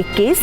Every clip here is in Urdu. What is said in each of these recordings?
21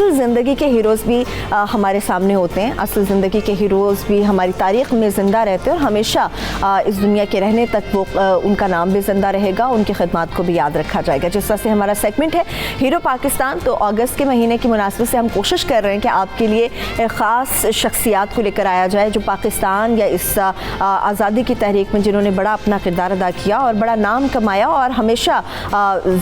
اصل زندگی کے ہیروز بھی ہمارے سامنے ہوتے ہیں. اصل زندگی کے ہیروز بھی ہماری تاریخ میں زندہ رہتے ہیں اور ہمیشہ اس دنیا کے رہنے تک وہ ان کا نام بھی زندہ رہے گا, ان کی خدمات کو بھی یاد رکھا جائے گا. جس طرح سے ہمارا سیگمنٹ ہے ہیرو پاکستان, تو اگست کے مہینے کی مناسبت سے ہم کوشش کر رہے ہیں کہ آپ کے لیے خاص شخصیات کو لے کر آیا جائے جو پاکستان یا اس آزادی کی تحریک میں جنہوں نے بڑا اپنا کردار ادا کیا اور بڑا نام کمایا, اور ہمیشہ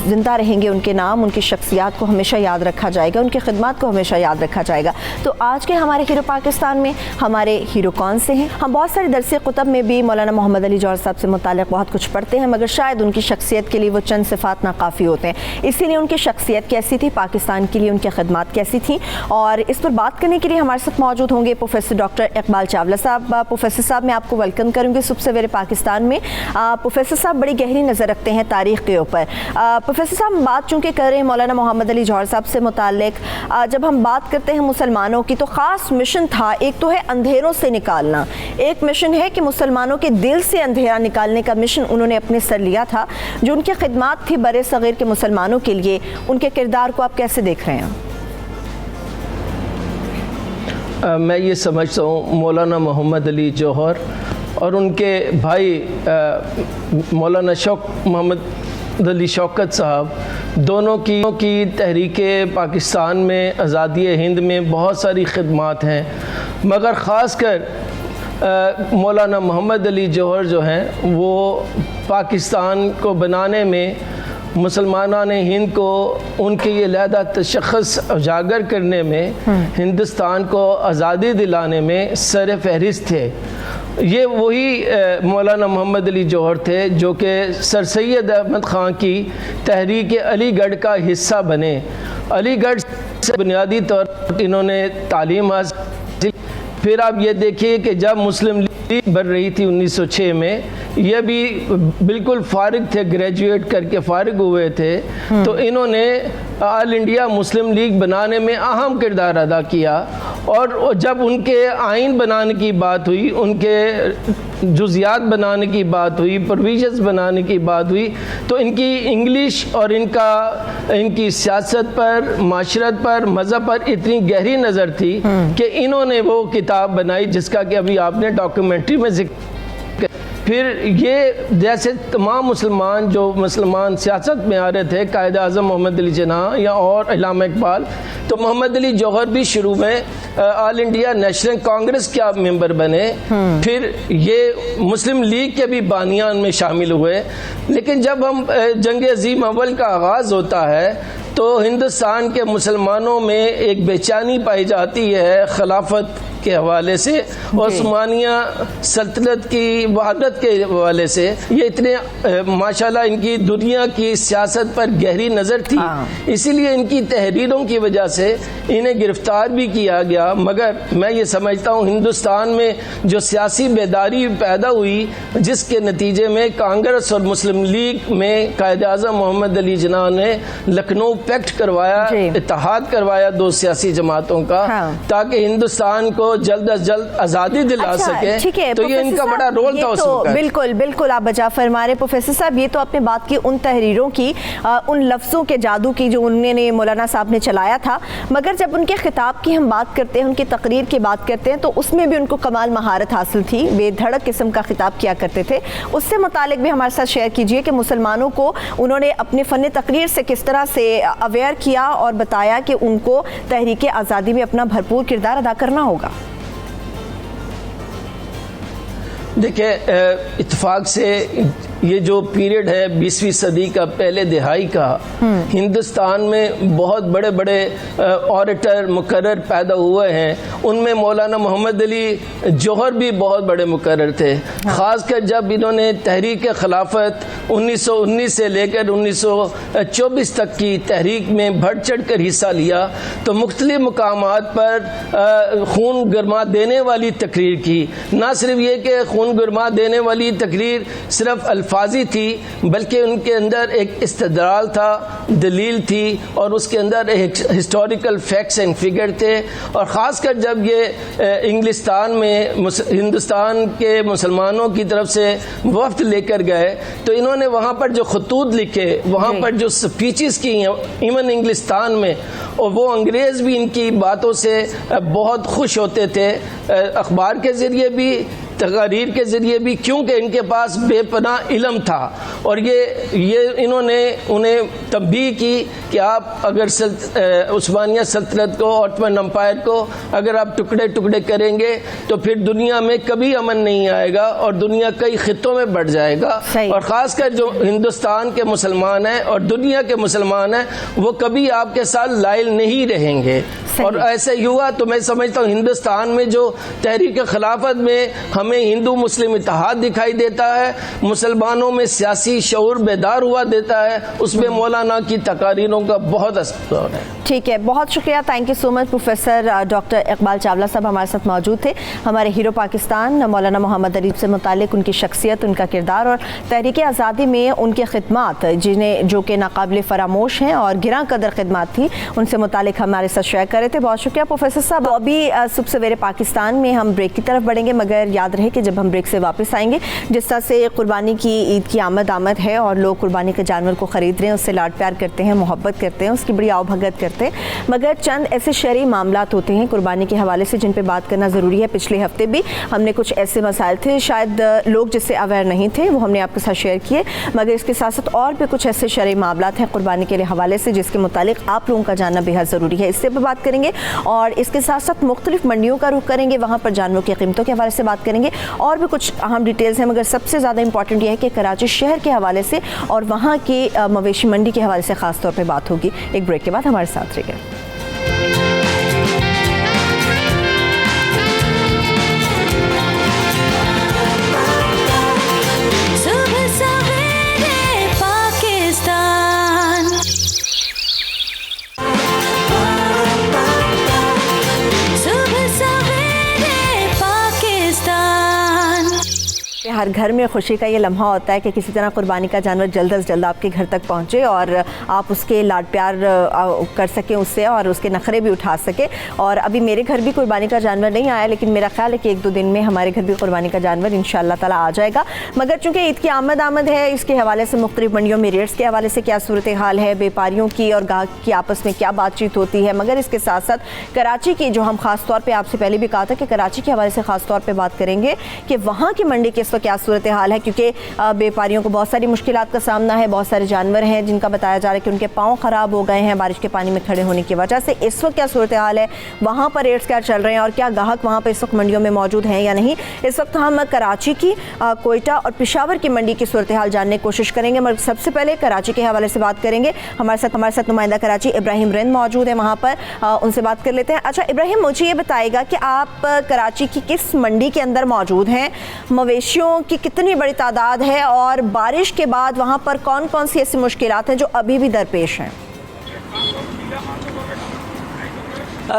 زندہ رہیں گے ان کے نام, ان کی شخصیات کو ہمیشہ یاد رکھا جائے گا, ان کی خدمات کو ہمیشہ یاد رکھا جائے گا. تو آج کے ہمارے ہیرو پاکستان میں ہمارے ہیرو کون سے ہیں؟ ہم بہت سارے درس کتب میں بھی مولانا محمد علی جوہر صاحب سے متعلق بہت کچھ پڑھتے ہیں, مگر شاید ان کی شخصیت کے لیے وہ چند صفات ناکافی ہوتے ہیں. اسی لیے ان کی شخصیت کیسی تھی, پاکستان کے لیے ان کی خدمات کیسی تھیں, اور اس پر بات کرنے کے لیے ہمارے ساتھ موجود ہوں گے پروفیسر ڈاکٹر اقبال چاولہ صاحب. پروفیسر صاحب, میں آپ کو ویلکم کروں گی صبح سویرے پاکستان میں. پروفیسر صاحب بڑی گہری نظر رکھتے ہیں تاریخ کے اوپر. پروفیسر صاحب, ہم بات چونکہ کر رہے ہیں مولانا محمد علی جوہر صاحب سے متعلق, جب ہم بات کرتے ہیں مسلمانوں کی تو خاص مشن تھا. ایک تو ہے اندھیروں سے نکالنا, ایک مشن ہے کہ مسلمانوں کے دل سے اندھیرا نکالنے کا مشن انہوں نے اپنے سر لیا تھا. جو ان کی خدمات تھی بر صغیر کے مسلمانوں کے لیے, ان کے کردار کو آپ کیسے دیکھ رہے ہیں؟ میں یہ سمجھتا ہوں مولانا محمد علی جوہر اور ان کے بھائی مولانا محمد علی شوکت صاحب دونوں کی تحریک پاکستان میں, آزادی ہند میں بہت ساری خدمات ہیں, مگر خاص کر مولانا محمد علی جوہر جو ہیں وہ پاکستان کو بنانے میں, مسلمانان ہند کو ان کے یہ علیحدہ تشخص اجاگر کرنے میں, ہندوستان کو آزادی دلانے میں سر فہرست تھے. یہ وہی مولانا محمد علی جوہر تھے جو کہ سر سید احمد خان کی تحریک علی گڑھ کا حصہ بنے. علی گڑھ سے بنیادی طور پر انہوں نے تعلیم حاصل. پھر آپ یہ دیکھیے کہ جب مسلم لیگ بن رہی تھی 1906 میں, یہ بھی بالکل فارغ تھے, گریجویٹ کر کے فارغ ہوئے تھے, تو انہوں نے آل انڈیا مسلم لیگ بنانے میں اہم کردار ادا کیا. اور جب ان کے آئین بنانے کی بات ہوئی, ان کے جزیات بنانے کی بات ہوئی, پروویژنز بنانے کی بات ہوئی, تو ان کی انگلش اور ان کی سیاست پر, معاشرت پر, مذہب پر اتنی گہری نظر تھی کہ انہوں نے وہ کتاب بنائی جس کا کہ ابھی آپ نے ڈاکیومنٹری میں ذکر. پھر یہ جیسے تمام مسلمان سیاست میں آ رہے تھے, قائد اعظم محمد علی جناح یا اور علامہ اقبال, تو محمد علی جوہر بھی شروع میں آل انڈیا نیشنل کانگریس کے ممبر بنے. پھر یہ مسلم لیگ کے بھی بانیان میں شامل ہوئے. لیکن جب ہم جنگ عظیم اول کا آغاز ہوتا ہے تو ہندوستان کے مسلمانوں میں ایک بے چینی پائی جاتی ہے خلافت کے حوالے سے, عثمانیہ سلطنت کی وحدت کے حوالے سے. یہ اتنے ماشاءاللہ ان کی دنیا کی سیاست پر گہری نظر تھی, اسی لیے ان کی تحریروں کی وجہ سے انہیں گرفتار بھی کیا گیا. مگر میں یہ سمجھتا ہوں ہندوستان میں جو سیاسی بیداری پیدا ہوئی, جس کے نتیجے میں کانگریس اور مسلم لیگ میں قائد اعظم محمد علی جناح نے لکھنؤ پیکٹ کروایا, اتحاد کروایا دو سیاسی جماعتوں کا, تاکہ ہندوستان کو جلد از جلد آزادی دلا سکے. تو یہ ان کا بڑا رول تھا اس وقت. بالکل آپ بجا فرما رہے پروفیسر صاحب. یہ تو آپ نے بات کی ان تحریروں کی, ان لفظوں کے جادو کی جو انہوں نے مولانا صاحب نے چلایا تھا, مگر جب ان کے خطاب کی ہم بات کرتے ہیں, ان کی تقریر کی بات کرتے ہیں, تو اس میں بھی ان کو کمال مہارت حاصل تھی, بے دھڑک قسم کا خطاب کیا کرتے تھے. اس سے متعلق بھی ہمارے ساتھ شیئر کیجئے کہ مسلمانوں کو انہوں نے اپنے فن تقریر سے کس طرح سے اویئر کیا اور بتایا کہ ان کو تحریک آزادی میں اپنا بھرپور کردار ادا کرنا ہوگا. دیکھیں, اتفاق سے یہ جو پیریڈ ہے 20ویں صدی کا, پہلے دہائی کا, ہندوستان میں بہت بڑے بڑے اوریٹر مقرر پیدا ہوئے ہیں. ان میں مولانا محمد علی جوہر بھی بہت بڑے مقرر تھے. خاص کر جب انہوں نے تحریک خلافت 1919 سے لے کر 1924 تک کی تحریک میں بڑھ چڑھ کر حصہ لیا, تو مختلف مقامات پر خون گرما دینے والی تقریر کی. نہ صرف یہ کہ خون گرما دینے والی تقریر صرف الفاظی تھی بلکہ ان کے اندر ایک استدلال تھا، دلیل تھی، اور اس کے اندر ایک ہسٹوریکل فیکٹس اینڈ فگر تھے. اور خاص کر جب یہ انگلستان میں ہندوستان کے مسلمانوں کی طرف سے وفد لے کر گئے تو انہوں نے وہاں پر جو خطوط لکھے، وہاں پر جو سپیچز کی ہیں ایون انگلستان میں، اور وہ انگریز بھی ان کی باتوں سے بہت خوش ہوتے تھے، اخبار کے ذریعے بھی، تقاریر کے ذریعے بھی، کیونکہ ان کے پاس بے پناہ علم تھا. اور یہ انہوں نے انہیں تنبیہ کی کہ آپ اگر عثمانیہ سلطنت کو، آٹمن امپائر کو اگر آپ ٹکڑے ٹکڑے کریں گے تو پھر دنیا میں کبھی امن نہیں آئے گا اور دنیا کئی خطوں میں بڑھ جائے گا. اور خاص کر جو ہندوستان کے مسلمان ہیں اور دنیا کے مسلمان ہیں وہ کبھی آپ کے ساتھ لائل نہیں رہیں گے. اور ایسے ہوا تو میں سمجھتا ہوں ہندوستان میں جو تحریک خلافت میں ہمیں ہندو مسلم اتحاد دکھائی دیتا ہے، مسلمانوں میں سیاسی شعور بیدار ہوا دیتا ہے، اس میں مولانا کی تقاریروں کا بہت اثر ہے. ٹھیک ہے، بہت شکریہ. Thank you so much. Professor doctor Iqbal Chawla صاحب ہمارے ساتھ موجود تھے. ہمارے ہیرو پاکستان مولانا محمد علی سے متعلق ان کی شخصیت، ان کا کردار اور تحریک آزادی میں ان کے خدمات جو کہ ناقابل فراموش ہیں اور گراں قدر خدمات تھیں، ان سے متعلق ہمارے ساتھ شیئر کر رہے تھے. بہت شکریہ پروفیسر صاحب. ابھی صبح سویرے پاکستان میں ہم بریک کی طرف بڑھیں گے، مگر یاد رہے کہ جب ہم بریک سے واپس آئیں گے، جس طرح سے قربانی کی عید کی آمد ہے اور لوگ قربانی کے جانور کو خرید رہے ہیں، اس سے لاڈ پیار کرتے ہیں، محبت کرتے ہیں، اس کی بڑی آؤ بھگت کرتے ہیں، مگر چند ایسے شرعی معاملات ہوتے ہیں قربانی کے حوالے سے جن پہ بات کرنا ضروری ہے. پچھلے ہفتے بھی ہم نے کچھ ایسے مسائل تھے، شاید لوگ جس سے اویئر نہیں تھے، وہ ہم نے آپ کے ساتھ شیئر کیے، مگر اس کے ساتھ ساتھ اور بھی کچھ ایسے شرعی معاملات ہیں قربانی کے حوالے سے جس کے متعلق آپ لوگوں کا جاننا بے حد ضروری ہے. اس سے بھی بات کریں گے اور اس کے ساتھ ساتھ مختلف منڈیوں کا رخ کریں گے، وہاں پر جانوروں کی قیمتوں کے حوالے سے بات کریں گے، اور بھی کچھ اہم ڈیٹیلز ہیں، مگر سب سے زیادہ امپورٹنٹ یہ ہے کہ کراچی شہر کے حوالے سے اور وہاں کی مویشی منڈی کے حوالے سے خاص طور پہ بات ہوگی. ایک بریک کے بعد ہمارے ساتھ رہیے. ہر گھر میں خوشی کا یہ لمحہ ہوتا ہے کہ کسی طرح قربانی کا جانور جلد از جلد آپ کے گھر تک پہنچے اور آپ اس کے لاڈ پیار کر سکیں اس سے اور اس کے نخرے بھی اٹھا سکیں. اور ابھی میرے گھر بھی قربانی کا جانور نہیں آیا، لیکن میرا خیال ہے کہ ایک دو دن میں ہمارے گھر بھی قربانی کا جانور انشاءاللہ تعالیٰ آ جائے گا. مگر چونکہ عید کی آمد ہے، اس کے حوالے سے مختلف منڈیوں میں ریٹس کے حوالے سے کیا صورتحال ہے، بیپاریوں کی اور گاہک کی آپس میں کیا بات چیت ہوتی ہے، مگر اس کے ساتھ ساتھ کراچی کی جو ہم خاص طور پہ آپ سے پہلے بھی کہا تھا کہ کراچی کے حوالے سے خاص طور پہ بات کریں گے کہ وہاں کی منڈی کی اس وقت کیا صورتحال ہے، کیونکہ بیپاریوں کو بہت ساری مشکلات کا سامنا ہے. بہت سارے جانور ہیں جن کا بتایا جا رہا ہے کہ ان کے پاؤں خراب ہو گئے ہیں بارش کے پانی میں کھڑے ہونے کی وجہ سے. اس وقت کیا صورتحال ہے، وہاں پر ریٹس کیا چل رہے ہیں اور کیا گاہک وہاں پہ اس وقت منڈیوں میں موجود ہیں یا نہیں. اس وقت ہم کراچی کی، کوئٹہ اور پشاور کی منڈی کی صورتحال جاننے کی کوشش کریں گے، مگر سب سے پہلے کراچی کے حوالے سے بات کریں گے. ہمارے ساتھ نمائندہ کراچی ابراہیم رند موجود ہیں، وہاں پر ان سے بات کر لیتے ہیں. اچھا ابراہیم، مجھے یہ بتائے گا کہ آپ کراچی کی کس منڈی کے اندر موجود ہیں، مویشیوں کی کتنی بڑی تعداد ہے اور بارش کے بعد وہاں پر کون کون سی ایسی مشکلات ہیں جو ابھی بھی درپیش ہیں؟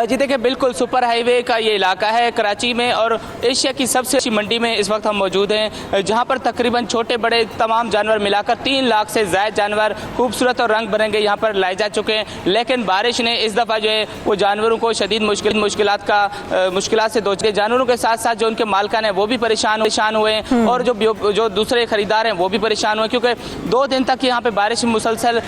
جی دیکھیں، بالکل سپر ہائی وے کا یہ علاقہ ہے کراچی میں اور ایشیا کی سب سے اچھی منڈی میں اس وقت ہم موجود ہیں، جہاں پر تقریباً چھوٹے بڑے تمام جانور ملا کر 3 لاکھ سے زائد جانور خوبصورت اور رنگ برنگے یہاں پر لائے جا چکے ہیں. لیکن بارش نے اس دفعہ جو ہے وہ جانوروں کو شدید مشکلات سے دوچ گئے. جانوروں کے ساتھ ساتھ جو ان کے مالکان ہیں وہ بھی پریشان ہوئے ہیں اور جو دوسرے خریدار ہیں وہ بھی پریشان ہوئے، کیونکہ 2 دن تک یہاں پہ بارش مسلسل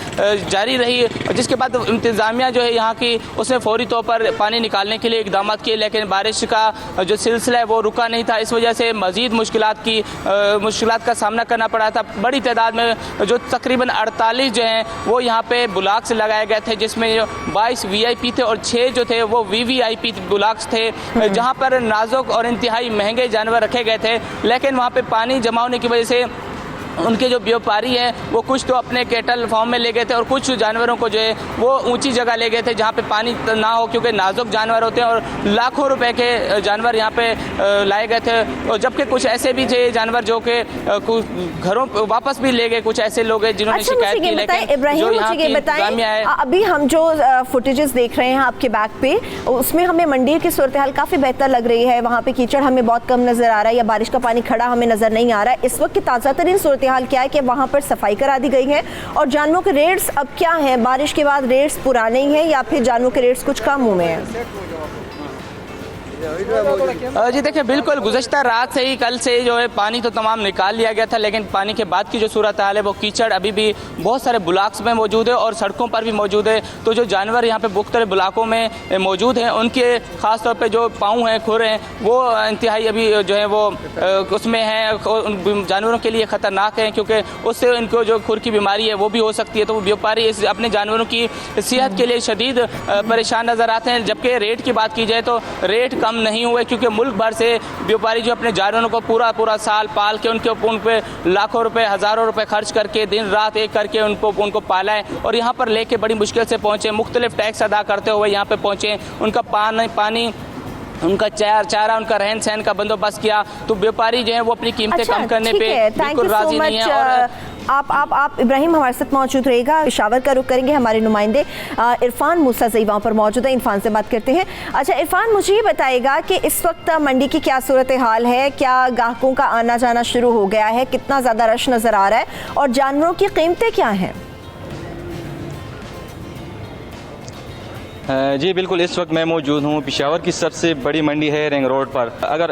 جاری رہی، جس کے بعد انتظامیہ جو ہے یہاں کی اس نے فوری طور پر پانی نکالنے کے لیے اقدامات کیے، لیکن بارش کا جو سلسلہ ہے وہ رکا نہیں تھا. اس وجہ سے مزید مشکلات کا سامنا کرنا پڑا تھا. بڑی تعداد میں جو تقریباً 48 جو ہیں وہ یہاں پہ بلاکس لگائے گئے تھے، جس میں 22 VIP تھے اور 6 جو تھے وہ VVIP بلاکس تھے، جہاں پر نازک اور انتہائی مہنگے جانور رکھے گئے تھے. لیکن وہاں پہ پانی جمع ہونے کی وجہ سے ان کے جو بیوپاری ہیں وہ کچھ تو اپنے کیٹل فارم میں لے گئے تھے اور کچھ جانوروں کو جو ہے وہ اونچی جگہ لے گئے تھے جہاں پہ پانی نہ ہو، کیونکہ نازک جانور ہوتے ہیں اور لاکھوں روپے کے جانور یہاں پہ لائے گئے تھے. اور جبکہ کچھ ایسے بھی تھے جانور جو کہ گھروں واپس بھی لے گئے، کچھ ایسے لوگ ہیں جنہوں نے شکایت کی. لیکن ابراہیم مجھے یہ بتائیں، ابھی ہم جو فوٹیجز دیکھ رہے ہیں آپ کے بیک پہ، اس میں ہمیں منڈی کی صورتحال کافی بہتر لگ رہی ہے. وہاں پہ کیچڑ ہمیں بہت کم نظر آ رہا ہے یا بارش کا پانی کھڑا ہمیں نظر نہیں آ رہا ہے. اس وقت کی تازہ ترین صورتحال صورتحال کیا ہے کہ وہاں پر صفائی کرا دی گئی ہے اور جانوروں کے ریٹس اب کیا ہیں؟ بارش کے بعد ریٹس پرانے ہی ہیں یا پھر جانوروں کے ریٹس کچھ کم ہوئے ہیں؟ جی دیکھیں بالکل گزشتہ رات سے ہی کل سے جو ہے پانی تو تمام نکال لیا گیا تھا، لیکن پانی کے بعد کی جو صورتحال ہے وہ کیچڑ ابھی بھی بہت سارے بلاکس میں موجود ہے اور سڑکوں پر بھی موجود ہے. تو جو جانور یہاں پہ مختلف بلاکوں میں موجود ہیں ان کے خاص طور پہ جو پاؤں ہیں، کھر ہیں، وہ انتہائی ابھی جو ہے وہ اس میں ہیں. جانوروں کے لیے خطرناک ہیں کیونکہ اس سے ان کو جو کھر کی بیماری ہے وہ بھی ہو سکتی ہے. تو وہ بیوپاری اپنے جانوروں کی صحت کے لیے شدید پریشان نظر آتے ہیں. جبکہ ریٹ کی بات کی جائے تو ریٹ کم نہیں ہوئے کیونکہ ملک بھر سے بیوپاری جو اپنے جانوروں کو پورا سال پال کے ان پہ لاکھوں روپے، ہزاروں روپے خرچ کر کے دن رات ایک کر کے ان کو پالا ہے اور یہاں پر لے کے بڑی مشکل سے پہنچے، مختلف ٹیکس ادا کرتے ہوئے یہاں پہ پہنچے، ان کا پانی ان کا چارہ، ان کا رہن سہن کا بندوبست کیا. تو بیوپاری جو ہے وہ اپنی قیمتیں کم کرنے پہ بالکل راضی نہیں ہے. اور آپ ابراہیم ہمارے ساتھ موجود رہے گا. پشاور کا رخ کریں گے، ہمارے نمائندے عرفان موسیٰ زئی وہاں پر موجود ہیں. عرفان سے بات کرتے ہیں. اچھا عرفان، مجھے یہ بتائے گا کہ اس وقت منڈی کی کیا صورتحال ہے؟ کیا گاہکوں کا آنا جانا شروع ہو گیا ہے؟ کتنا زیادہ رش نظر آ رہا ہے اور جانوروں کی قیمتیں کیا ہیں؟ جی بالکل، اس وقت میں موجود ہوں پشاور کی سب سے بڑی منڈی ہے رنگ روڈ پر. اگر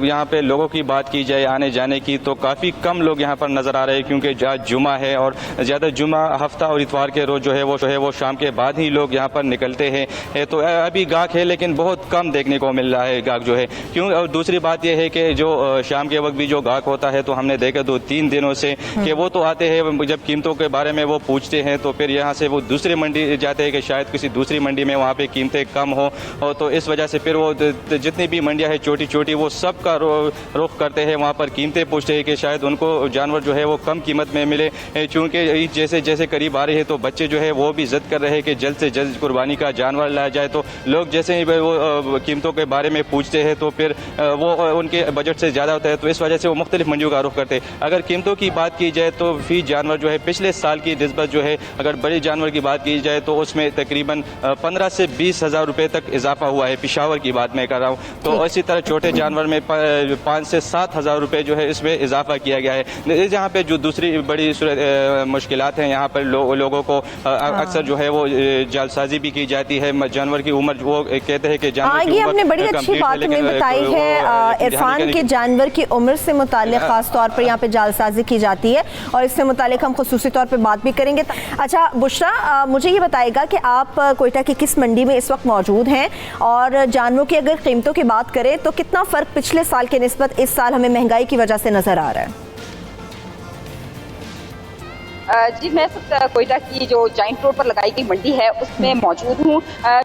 یہاں پہ لوگوں کی بات کی جائے آنے جانے کی تو کافی کم لوگ یہاں پر نظر آ رہے ہیں کیونکہ آج جمعہ ہے اور زیادہ جمعہ ہفتہ اور اتوار کے روز جو ہے وہ شام کے بعد ہی لوگ یہاں پر نکلتے ہیں. تو ابھی گاہک ہے لیکن بہت کم دیکھنے کو مل رہا ہے گاہک جو ہے. کیوں؟ اور دوسری بات یہ ہے کہ جو شام کے وقت بھی جو گاہک ہوتا ہے تو ہم نے دیکھا 2-3 دنوں سے کہ وہ تو آتے ہیں، جب قیمتوں کے بارے میں وہ پوچھتے ہیں تو پھر یہاں سے وہ دوسری منڈی جاتے ہیں کہ شاید کسی دوسری منڈی میں وہاں پہ قیمتیں کم ہوں. تو اس وجہ سے پھر وہ جتنی بھی منڈیاں ہیں چھوٹی وہ سب کا رخ کرتے ہیں، وہاں پر قیمتیں پوچھتے ہیں کہ شاید ان کو جانور جو ہے وہ کم قیمت میں ملے. چونکہ عید جیسے قریب آ رہی ہے تو بچے جو ہے وہ بھی ضد کر رہے ہیں کہ جلد سے جلد قربانی کا جانور لایا جائے. تو لوگ جیسے ہی وہ قیمتوں کے بارے میں پوچھتے ہیں تو پھر وہ ان کے بجٹ سے زیادہ ہوتا ہے، تو اس وجہ سے وہ مختلف منڈیوں کا رخ کرتے ہیں. اگر قیمتوں کی بات کی جائے تو فی جانور جو ہے پچھلے سال کی نسبت جو ہے اگر بڑے جانور کی بات کی جائے تو اس میں تقریباً 15 سے 20 ہزار روپے تک اضافہ ہوا ہے. پشاور کی بات میں کر رہا ہوں. تو اسی طرح چھوٹے جانور میں 5 سے 7 ہزار روپے جو ہے اس میں اضافہ کیا گیا ہے. جہاں پہ جو دوسری بڑی مشکلات ہیں یہاں پر لوگوں کو اکثر جو ہے وہ جال سازی بھی کی جاتی ہے. جانور کی عمر وہ کہتے ہیں کہ جانور کی عمر ہم نے بڑی اچھی بات ہمیں بتائی ہے عرفان کے جانور کی عمر سے متعلق خاص طور پر یہاں پہ جال سازی کی جاتی ہے اور اس سے متعلق ہم خصوصی طور پہ بات بھی کریں گے. اچھا بشرا، مجھے یہ بتائے گا کہ آپ کوئٹہ کی کس منڈی میں اس وقت موجود ہیں اور جانوروں کی اگر قیمتوں کی بات کریں تو کتنا فرق پچھلے سال کے نسبت اس سال ہمیں مہنگائی کی وجہ سے نظر آ رہا ہے؟ جی میں کوئٹہ کی جو جائنٹ روڈ پر لگائی گئی منڈی ہے اس میں موجود ہوں.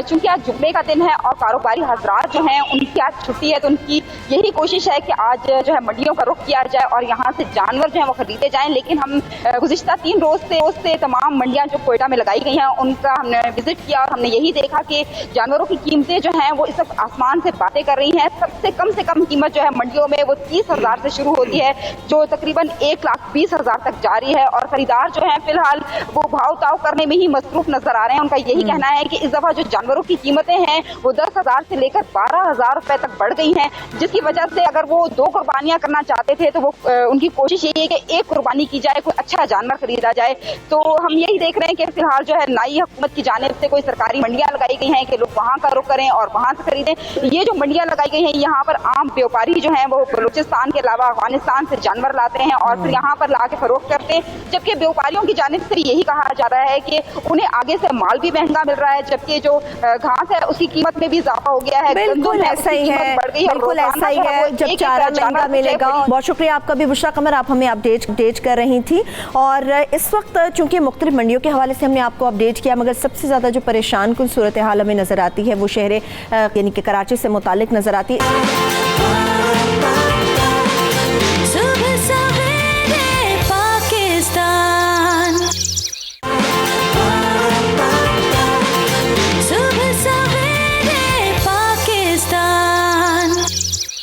چونکہ آج جمعے کا دن ہے اور کاروباری حضرات جو ہیں ان کی آج چھٹی ہے، تو ان کی یہی کوشش ہے کہ آج جو ہے منڈیوں کا رخ کیا جائے اور یہاں سے جانور جو ہیں وہ خریدے جائیں. لیکن ہم گزشتہ 3 روز سے تمام منڈیاں جو کوئٹہ میں لگائی گئی ہیں ان کا ہم نے وزٹ کیا اور ہم نے یہی دیکھا کہ جانوروں کی قیمتیں جو ہیں وہ اس وقت آسمان سے باتیں کر رہی ہیں. سب سے کم قیمت جو ہے منڈیوں میں وہ 30,000 سے شروع ہوتی ہے جو تقریباً 1,20,000 تک جاری ہے. اور خریدار جو ہیں فی الحال وہ بھاؤ تاؤ کرنے میں ہی مصروف نظر آ رہے ہیں. ان کا یہی کہنا ہے کہ اس دفعہ جو جانوروں کی قیمتیں ہیں وہ 10,000 سے لے کر 12,000 روپے تک بڑھ گئی ہیں، جس کی وجہ سے اگر وہ 2 قربانیاں کرنا چاہتے تھے تو وہ ان کی کوشش یہی ہے کہ 1 قربانی کی جائے، کوئی اچھا جانور خریدا جائے. تو ہم یہی دیکھ رہے ہیں کہ فی الحال جو ہے نائی حکومت کی جانب سے کوئی سرکاری منڈیاں لگائی گئی ہیں کہ لوگ وہاں کا رخ کریں اور وہاں سے خریدیں. یہ جو منڈیاں لگائی گئی ہیں یہاں پر عام بیوپاری جو ہیں وہ بلوچستان کے علاوہ افغانستان سے جانور لاتے ہیں اور پھر یہاں پر لا کے فروخت کرتے ہیں. جبکہ بیوپاریوں کی جانب سے یہی کہا جا رہا ہے کہ انہیں آگے سے مال بھی مہنگا مل رہا ہے، جبکہ جو گھاس ہے اس کی قیمت میں بھی اضافہ ہو گیا ہے. بالکل ایسا ہی ہے، بالکل ایسا ہی ہے. جب چارہ مہنگا ملے گا. بہت شکریہ آپ کا بھی بشرا قمر، آپ ہمیں اپڈیٹ کر رہی تھی. اور اس وقت چونکہ مختلف منڈیوں کے حوالے سے ہم نے آپ کو اپڈیٹ کیا، مگر سب سے زیادہ جو پریشان کن صورتحال ہمیں نظر آتی ہے وہ شہر یعنی کہ کراچی سے متعلق نظر آتی ہے.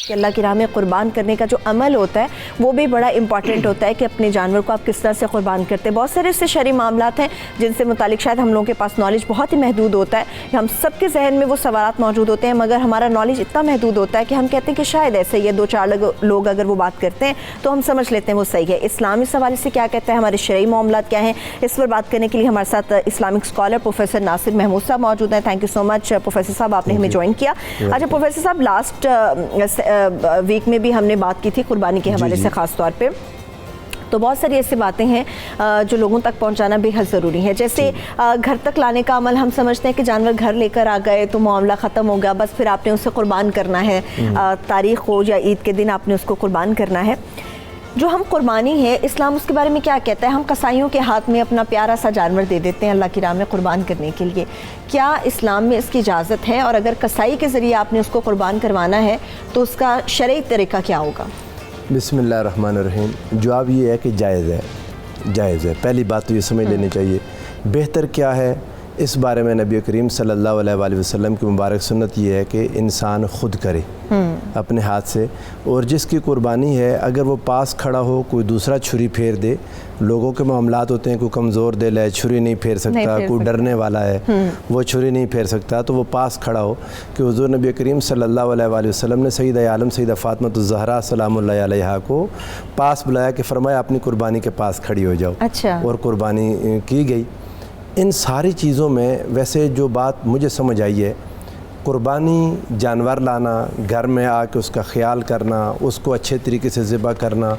کہ اللہ کی راہ میں قربان کرنے کا جو عمل ہوتا ہے وہ بھی بڑا امپورٹنٹ ہوتا ہے کہ اپنے جانور کو آپ کس طرح سے قربان کرتے ہیں. بہت سارے اس سے شرعی معاملات ہیں جن سے متعلق شاید ہم لوگوں کے پاس نالج بہت ہی محدود ہوتا ہے. ہم سب کے ذہن میں وہ سوالات موجود ہوتے ہیں مگر ہمارا نالج اتنا محدود ہوتا ہے کہ ہم کہتے ہیں کہ شاید ایسے ہی ہے, 2-4 لوگ اگر وہ بات کرتے ہیں تو ہم سمجھ لیتے ہیں وہ صحیح ہے. اسلام اس حوالے سے کیا کہتا ہے, ہمارے شرعی معاملات کیا ہیں, اس پر بات کرنے کے لیے ہمارے ساتھ اسلامک اسکالر پروفیسر ناصر محمود صاحب موجود ہیں. Thank you so much professor صاحب, آپ نے ہمیں جوائن کیا. اچھا پروفیسر صاحب, لاسٹ ویک میں بھی ہم نے بات کی تھی قربانی کے حوالے سے خاص طور پہ, تو بہت ساری ایسی باتیں ہیں جو لوگوں تک پہنچانا بے حد ضروری ہے. جیسے گھر تک لانے کا عمل, ہم سمجھتے ہیں کہ جانور گھر لے کر آ گئے تو معاملہ ختم ہو گیا, بس پھر آپ نے اسے قربان کرنا ہے, تاریخ ہو یا عید کے دن آپ نے اس کو قربان کرنا ہے. جو ہم قربانی ہے, اسلام اس کے بارے میں کیا کہتا ہے؟ ہم قصائیوں کے ہاتھ میں اپنا پیارا سا جانور دے دیتے ہیں اللہ کی راہ میں قربان کرنے کے لیے. کیا اسلام میں اس کی اجازت ہے؟ اور اگر قصائی کے ذریعے آپ نے اس کو قربان کروانا ہے تو اس کا شرعی طریقہ کیا ہوگا؟ بسم اللہ الرحمن الرحیم. جواب یہ ہے کہ جائز ہے, جائز ہے. پہلی بات تو یہ سمجھ لینی چاہیے. بہتر کیا ہے اس بارے میں نبی کریم صلی اللہ علیہ وآلہ وسلم کی مبارک سنت یہ ہے کہ انسان خود کرے اپنے ہاتھ سے. اور جس کی قربانی ہے اگر وہ پاس کھڑا ہو, کوئی دوسرا چھری پھیر دے, لوگوں کے معاملات ہوتے ہیں کوئی کمزور دل ہے چھری نہیں پھیر سکتا, کوئی ڈرنے والا ہے وہ چھری نہیں پھیر سکتا, تو وہ پاس کھڑا ہو کہ حضور نبی کریم صلی اللہ علیہ وآلہ وسلم نے سیدہ عالم سیدہ فاطمہ الزہرا سلام اللہ علیہا کو پاس بلایا کہ فرمایا اپنی قربانی کے پاس کھڑی ہو جاؤ. اچھا. اور قربانی کی گئی. ان ساری چیزوں میں ویسے جو بات مجھے سمجھ آئی ہے, قربانی جانور لانا, گھر میں آ کے اس کا خیال کرنا, اس کو اچھے طریقے سے ذبح کرنا,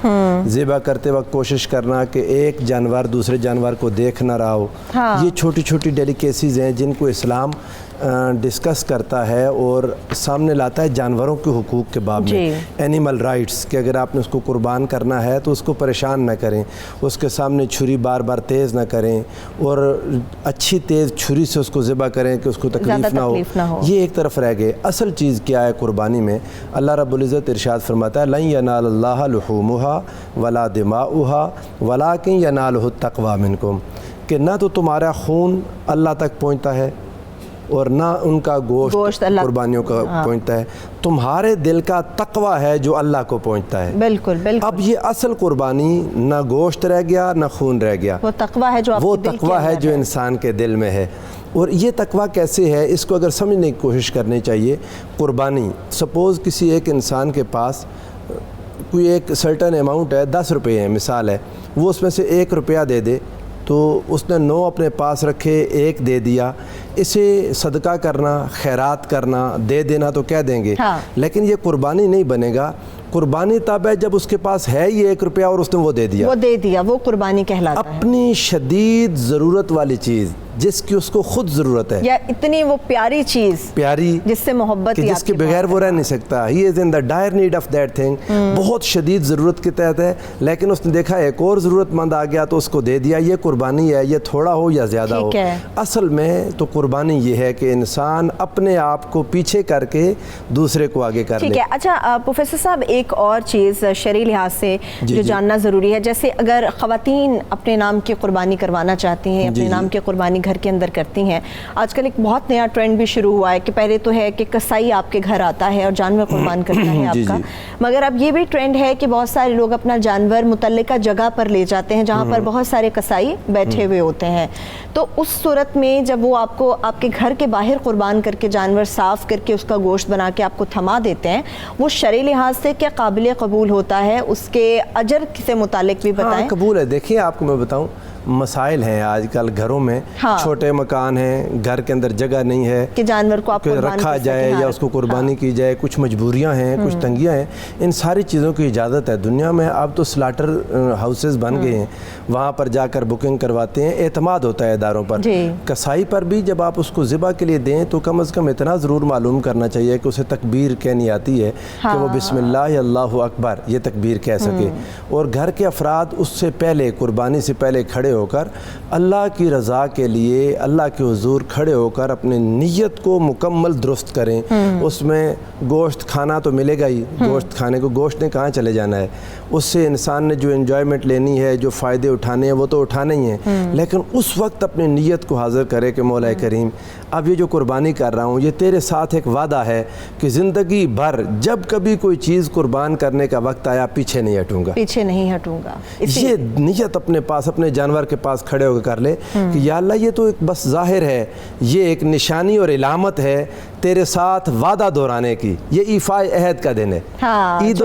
ذبح کرتے وقت کوشش کرنا کہ ایک جانور دوسرے جانور کو دیکھ نہ رہا ہو. یہ چھوٹی چھوٹی ڈیلیکیسیز ہیں جن کو اسلام ڈسکس کرتا ہے اور سامنے لاتا ہے جانوروں کے حقوق کے باب میں. اینیمل رائٹس, کہ اگر آپ نے اس کو قربان کرنا ہے تو اس کو پریشان نہ کریں, اس کے سامنے چھری بار بار تیز نہ کریں, اور اچھی تیز چھری سے اس کو ذبح کریں کہ اس کو تکلیف نہ ہو. یہ ایک طرف رہ گئے. اصل چیز کیا ہے قربانی میں؟ اللہ رب العزت ارشاد فرماتا ہے لن ینال اللہ لحومها ولا دماؤها ولکن ینالہ التقوی منکم, کہ نہ تو تمہارا خون اللہ تک پہنچتا ہے اور نہ ان کا گوشت قربانیوں کا پہنچتا ہے, تمہارے دل کا تقوی ہے جو اللہ کو پہنچتا ہے. بالکل بالکل. اب یہ اصل قربانی نہ گوشت رہ گیا نہ خون رہ گیا, وہ تقوی ہے جو آپ کے دل کے اندر ہے, جو انسان کے دل میں ہے. اور یہ تقوی کیسے ہے اس کو اگر سمجھنے کی کوشش کرنی چاہیے. قربانی سپوز کسی ایک انسان کے پاس کوئی ایک سرٹن اماؤنٹ ہے, 10 روپے ہیں مثال ہے, وہ اس میں سے 1 روپیہ دے دے تو اس نے 9 اپنے پاس رکھے, 1 دے دیا. اسے صدقہ کرنا, خیرات کرنا, دے دینا تو کہہ دیں گے, لیکن یہ قربانی نہیں بنے گا. قربانی تب ہے جب اس کے پاس ہے یہ 1 روپیہ اور اس نے وہ دے دیا, وہ قربانی کہلاتا ہے. اپنی شدید ضرورت والی چیز جس کی اس کو خود ضرورت ہے, یا اتنی وہ پیاری چیز پیاری جس سے محبت, جس کے بغیر وہ رہ نہیں سکتا. He is in the dire need of that thing, بہت شدید ضرورت کے تحت ہے, لیکن اس نے دیکھا ایک اور ضرورت مند آ گیا تو اس کو دے دیا. یہ قربانی ہے, یہ تھوڑا ہو یا زیادہ ہو. اصل میں تو قربانی یہ ہے کہ انسان اپنے آپ کو پیچھے کر کے دوسرے کو آگے کر لے. ٹھیک ہے. اچھا پروفیسر صاحب, ایک اور چیز شرعی لحاظ سے جو جاننا ضروری ہے, جیسے اگر خواتین اپنے نام کی قربانی کروانا چاہتی ہیں, اپنے نام کی قربانی گھر کے اندر کرتی ہیں, آج کل ایک بہت نیا ٹرینڈ بھی شروع ہوا ہے کہ پہلے تو ہے کہ قصائی آپ کے گھر آتا ہے اور جانور قربان کرتا ہے آپ کا, مگر اب یہ بھی ٹرینڈ ہے کہ بہت سارے لوگ اپنا جانور متعلقہ جگہ پر لے جاتے ہیں جہاں پر بہت سارے قصائی بیٹھے ہوئے ہوتے ہیں. تو اس صورت میں جب وہ آپ کو آپ کے گھر کے باہر قربان کر کے جانور صاف کر کے اس کا گوشت بنا کے آپ کو تھما دیتے ہیں, وہ شرعی لحاظ سے کیا قابل قبول ہوتا ہے؟ اس کے اجر سے متعلق بھی بتائیں. قبول ہے. دیکھیے آپ کو میں بتاؤں, مسائل ہیں آج کل گھروں میں, چھوٹے مکان ہیں, گھر کے اندر جگہ نہیں ہے کہ جانور کو رکھا جائے یا اس کو قربانی کی جائے, کچھ مجبوریاں ہیں, کچھ تنگیاں ہیں. ان ساری چیزوں کی اجازت ہے دنیا میں. اب تو سلاٹر ہاؤسز بن گئے ہیں, وہاں پر جا کر بکنگ کرواتے ہیں, اعتماد ہوتا ہے اداروں پر. قصائی پر بھی جب آپ اس کو ذبح کے لیے دیں تو کم از کم اتنا ضرور معلوم کرنا چاہیے کہ اسے تکبیر کہنی آتی ہے, کہ وہ بسم اللہ اللہ اکبر یہ تکبیر کہہ سکے. اور گھر کے افراد اس سے پہلے قربانی سے پہلے کھڑے ہو کر اللہ کی رضا کے لیے اللہ کے حضور کھڑے ہو کر اپنے نیت کو مکمل درست کریں. اس میں گوشت کھانا تو ملے گا ہی, گوشت کھانے کو گوشت نے کہاں چلے جانا ہے, اس سے انسان نے جو انجوائمنٹ لینی ہے, جو فائدے اٹھانے ہیں وہ تو اٹھانے ہی ہیں, لیکن اس وقت اپنی نیت کو حاضر کرے کہ مولا کریم اب یہ جو قربانی کر رہا ہوں یہ تیرے ساتھ ایک وعدہ ہے کہ زندگی بھر جب کبھی کوئی چیز قربان کرنے کا وقت آیا پیچھے نہیں ہٹوں گا, پیچھے نہیں ہٹوں گا. یہ نیت اپنے پاس اپنے جانور کے پاس کھڑے ہو کر لے کہ یا اللہ یہ تو ایک بس ظاہر ہے, یہ ایک نشانی اور علامت ہے تیرے ساتھ وعدہ دہرانے کی. یہ ایفاء عہد کا دن ہے, عید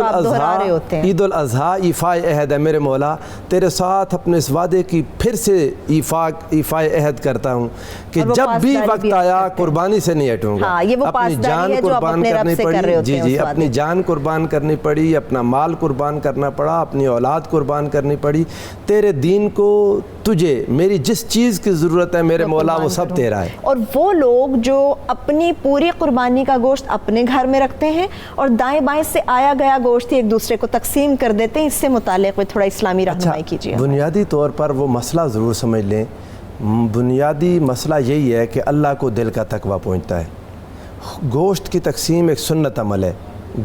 الاضحیٰ ایفاء عہد ہے. میرے مولا تیرے ساتھ اپنے اس وعدے کی پھر سے ایفاء عہد کرتا ہوں کہ جب بھی وقت آیا قربانی سے نہیں ہٹوں گا. اپنی جان قربان کرنی پڑی, جی اپنی جان قربان کرنی پڑی, اپنا مال قربان کرنا پڑا, اپنی اولاد قربان کرنی پڑی. تیرے دین کو تجھے میری جس چیز کی ضرورت ہے میرے مولا وہ سب تیرا ہے. اور وہ لوگ جو اپنی پوری قربانی کا گوشت اپنے گھر میں رکھتے ہیں اور دائیں بائیں سے آیا گیا گوشت ایک دوسرے کو تقسیم کر دیتے ہیں, اس سے متعلق تھوڑا اسلامی رہنمائی کیجیے. بنیادی طور پر وہ مسئلہ ضرور سمجھ لیں, بنیادی مسئلہ یہی ہے کہ اللہ کو دل کا تقویٰ پہنچتا ہے. گوشت کی تقسیم ایک سنت عمل ہے,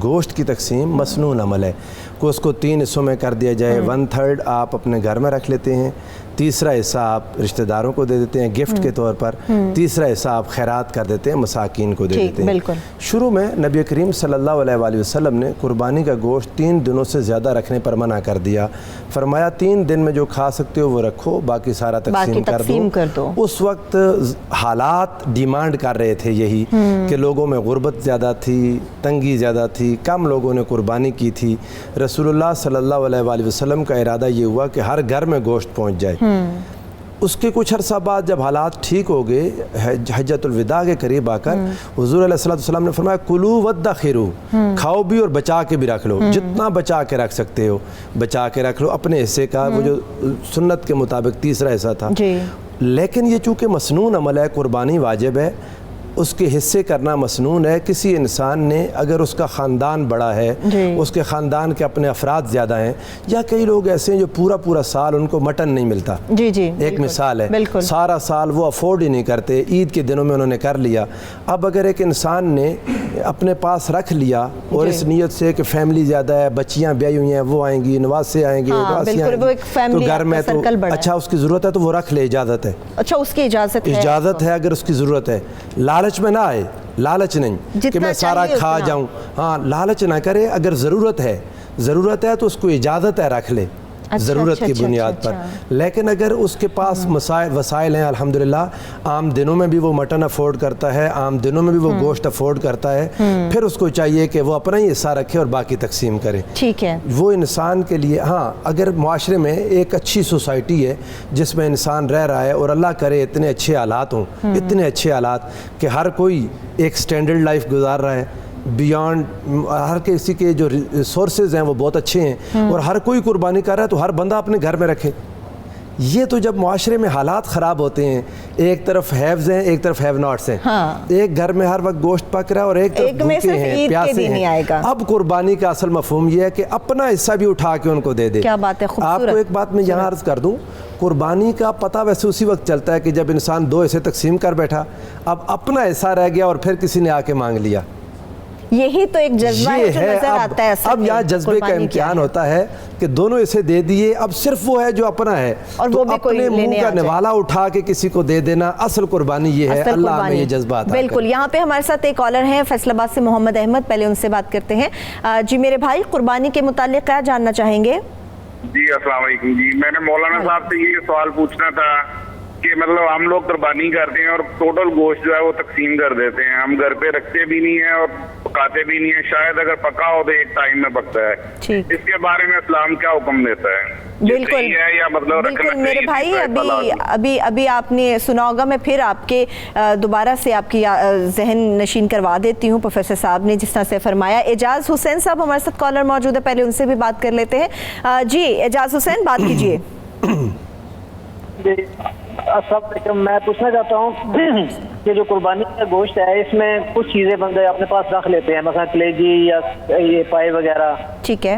گوشت کی تقسیم مسنون عمل ہے کہ اس کو 3 حصوں میں کر دیا جائے. 1/3 آپ اپنے گھر میں رکھ لیتے ہیں, تیسرا حصہ آپ رشتہ داروں کو دے دیتے ہیں گفٹ کے طور پر, تیسرا حصہ آپ خیرات کر دیتے ہیں, مساکین کو دے دیتے ہیں. شروع میں نبی کریم صلی اللہ علیہ وآلہ وسلم نے قربانی کا گوشت 3 دنوں سے زیادہ رکھنے پر منع کر دیا. فرمایا 3 دن میں جو کھا سکتے ہو وہ رکھو, باقی سارا تقسیم کر دو. اس وقت حالات ڈیمانڈ کر رہے تھے یہی کہ لوگوں میں غربت زیادہ تھی, تنگی زیادہ تھی, کم لوگوں نے قربانی کی تھی. رسول اللہ صلی اللہ علیہ وآلہ وسلم کا ارادہ یہ ہوا کہ ہر گھر میں گوشت پہنچ جائے. اس کے کچھ عرصہ بعد جب حالات ٹھیک ہو گئے, حجۃ الوداع کے قریب آ کر حضور علیہ السلام نے فرمایا کلوا وادخروا, کھاؤ بھی اور بچا کے بھی رکھ لو, جتنا بچا کے رکھ سکتے ہو بچا کے رکھ لو اپنے حصے کا. وہ جو سنت کے مطابق تیسرا حصہ تھا. لیکن یہ چونکہ مسنون عمل ہے, قربانی واجب ہے, اس کے حصے کرنا مسنون ہے. کسی انسان نے اگر اس کا خاندان بڑا ہے, اس کے خاندان کے اپنے افراد زیادہ ہیں, یا کئی لوگ ایسے ہیں جو پورا سال ان کو مٹن نہیں ملتا, ایک مثال ہے, سارا سال وہ افورڈ ہی نہیں کرتے, عید کے دنوں میں انہوں نے کر لیا. اب اگر ایک انسان نے اپنے پاس رکھ لیا اور اس نیت سے کہ فیملی زیادہ ہے, بچیاں بیائی ہوئی ہیں, وہ آئیں گی, نواسے آئیں گے, تو گھر میں تو اچھا اس کی ضرورت ہے تو وہ رکھ لے, اجازت ہے. اچھا اس کی اجازت ہے اگر اس کی ضرورت ہے. لالچ میں نہ آئے, لالچ نہیں کہ میں سارا کھا جاؤں, ہاں لالچ نہ کرے. اگر ضرورت ہے تو اس کو اجازت ہے رکھ لے, ضرورت کی بنیاد پر. لیکن اگر اس کے پاس وسائل ہیں الحمدللہ, عام دنوں میں بھی وہ مٹن افورڈ کرتا ہے, عام دنوں میں بھی وہ گوشت افورڈ کرتا ہے, پھر اس کو چاہیے کہ وہ اپنا ہی حصہ رکھے اور باقی تقسیم کرے. ٹھیک ہے, وہ انسان کے لیے. ہاں اگر معاشرے میں ایک اچھی سوسائٹی ہے جس میں انسان رہ رہا ہے, اور اللہ کرے اتنے اچھے حالات ہوں, اتنے اچھے حالات کہ ہر کوئی ایک سٹینڈرڈ لائف گزار رہا ہے, بیانڈ ہر کسی کے جو سورسز ہیں وہ بہت اچھے ہیں, اور ہر کوئی قربانی کر رہا ہے, تو ہر بندہ اپنے گھر میں رکھے. یہ تو جب معاشرے میں حالات خراب ہوتے ہیں, ایک طرف ہیوز ہیں ایک طرف ہیو ناٹس ہیں, ایک گھر میں ہر وقت گوشت پک رہا ہے اور ایک طرف بھوکے ہیں, پیاسے ہیں. اب قربانی کا اصل مفہوم یہ ہے کہ اپنا حصہ بھی اٹھا کے ان کو دے دے. کیا بات ہے, آپ کو ایک بات میں یہاں عرض کر دوں, قربانی کا پتہ ویسے اسی وقت چلتا ہے کہ جب انسان 2 حصے تقسیم کر بیٹھا, اب اپنا حصہ رہ گیا اور پھر کسی نے آ کے مانگ لیا. یہی تو ایک جذبہ ہے جو نظر آتا ہے. اب یہاں جذبے کا امتحان ہوتا ہے کہ دونوں اسے دے دیے, اب صرف وہ ہے جو اپنا ہے, اور تو اپنے منہ کا نوالا اٹھا کے کسی کو دے دینا, اصل قربانی یہ ہے. اللہ میں یہ جذبہ آتا ہے. بالکل. یہاں پہ ہمارے ساتھ ایک کالر ہیں فیصل آباد سے, محمد احمد, پہلے ان سے بات کرتے ہیں. جی میرے بھائی, قربانی کے متعلق کیا جاننا چاہیں گے؟ جی السلام علیکم. جی میں نے مولانا صاحب سے یہ سوال پوچھنا تھا کہ مطلب ہم لوگ قربانی کرتے ہیں اور ٹوٹل گوشت جو ہے وہ تقسیم کر دیتے ہیں, ہم گھر پہ رکھتے بھی نہیں ہیں اور پکاتے بھی نہیں ہیں, شاید اگر پکا ہو تو ایک ٹائم میں پکتا ہے. اس کے بارے میں اسلام کیا حکم دیتا ہے؟ بالکل بالکل میرے بھائی, ابھی آپ نے سنا ہوگا, میں پھر آپ کے دوبارہ سے آپ کی ذہن نشین کروا دیتی ہوں. پروفیسر صاحب نے جس طرح سے فرمایا. اعجاز حسین صاحب ہمارے ساتھ کالر موجود ہے, پہلے ان سے بھی بات کر لیتے ہیں. جی اعجاز حسین, بات کیجیے. جی السلام علیکم. میں پوچھنا چاہتا ہوں کہ جو قربانی کا گوشت ہے اس میں کچھ چیزیں بندے اپنے پاس رکھ لیتے ہیں, مثلا کلیجی یا یہ پائے وغیرہ, ٹھیک ہے,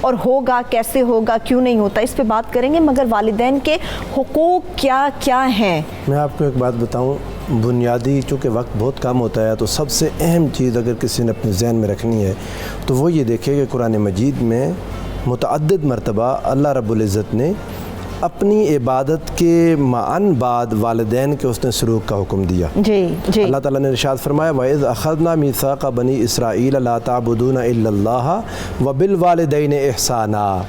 اور ہوگا کیسے ہوگا, کیوں نہیں ہوتا, اس پہ بات کریں گے. مگر والدین کے حقوق کیا کیا ہیں؟ میں آپ کو ایک بات بتاؤں, بنیادی چونکہ وقت بہت کم ہوتا ہے تو سب سے اہم چیز اگر کسی نے اپنے ذہن میں رکھنی ہے تو وہ یہ دیکھے کہ قرآن مجید میں متعدد مرتبہ اللہ رب العزت نے اپنی عبادت کے معن بعد والدین کے اس نے سلوک کا حکم دیا. جی جی. اللہ تعالیٰ نے ارشاد فرمایا وَإِذْ أَخَذْنَا مِيثَاقَ بَنِي إِسْرَائِيلَ لَا تَعْبُدُونَ إِلَّا اللَّهَ وَبِالْوَالِدَيْنِ إِحْسَانًا,